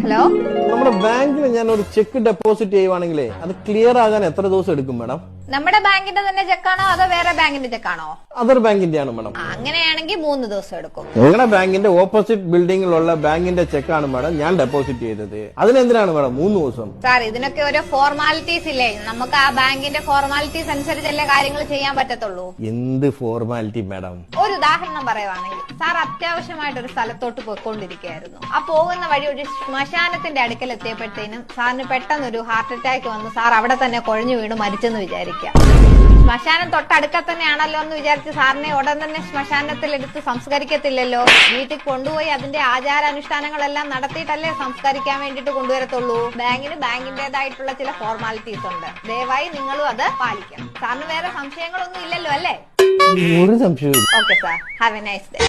Hello, നമ്മുടെ ബാങ്കിൽ ഞാൻ ഒരു ചെക്ക് ഡെപ്പോസിറ്റ് ചെയ്യുവാണെങ്കിലേ അത് ക്ലിയർ ആകാൻ എത്ര ദിവസം എടുക്കും മാഡം? നമ്മുടെ ബാങ്കിന്റെ തന്നെ ചെക്കാണോ അതോ വേറെ ബാങ്കിന്റെ ചെക്കാണോ? അതർ ബാങ്കിന്റെ ആണ് മാഡം. അങ്ങനെയാണെങ്കിൽ 3 ദിവസം എടുക്കും. നിങ്ങളുടെ ബാങ്കിന്റെ ഓപ്പോസിറ്റ് ബിൽഡിംഗിലുള്ള ബാങ്കിന്റെ ചെക്കാണ് മാഡം ഞാൻ ഡെപ്പോസിറ്റ് ചെയ്തത്. അതിനെന്തിനാണ് മാഡം 3 ദിവസം? സാർ, ഇതിനൊക്കെ ഓരോ ഫോർമാലിറ്റീസ് ഇല്ലേ? നമുക്ക് ആ ബാങ്കിന്റെ ഫോർമാലിറ്റീസ് അനുസരിച്ചല്ലേ കാര്യങ്ങൾ ചെയ്യാൻ പറ്റത്തുള്ളൂ. എന്ത് ഫോർമാലിറ്റി മാഡം? ഒരു ഉദാഹരണം പറയുവാണെങ്കിൽ, സാർ അത്യാവശ്യമായിട്ട് ഒരു സ്ഥലത്തോട്ട് പോയിക്കൊണ്ടിരിക്കുകയായിരുന്നു. ആ പോകുന്ന വഴി ഒരു ശ്മശാനത്തിന്റെ അടുക്കൽ എത്തിയപ്പോഴത്തേനും സാറിന് പെട്ടെന്നൊരു ഹാർട്ട് അറ്റാക്ക് വന്നു. സാർ അവിടെ തന്നെ കുഴഞ്ഞു വീണ് മരിച്ചെന്ന് വിചാരിക്കുക. ശ്മശാനം തൊട്ടടുക്ക തന്നെയാണല്ലോ എന്ന് വിചാരിച്ച് സാറിനെ ഉടൻ തന്നെ ശ്മശാനത്തിലെടുത്ത് സംസ്കരിക്കത്തില്ലല്ലോ. വീട്ടിൽ കൊണ്ടുപോയി അതിന്റെ ആചാരാനുഷ്ഠാനങ്ങളെല്ലാം നടത്തിയിട്ടല്ലേ സംസ്കരിക്കാൻ വേണ്ടിട്ട് കൊണ്ടുവരത്തുള്ളൂ. ബാങ്കിന് ബാങ്കിന്റേതായിട്ടുള്ള ചില ഫോർമാലിറ്റീസ് ഉണ്ട്. ദയവായി നിങ്ങളും അത് പാലിക്കണം. സാറിന് വേറെ സംശയങ്ങളൊന്നും ഇല്ലല്ലോ അല്ലേ? ഒരു സംശയവും. Okay sir, have A nice day.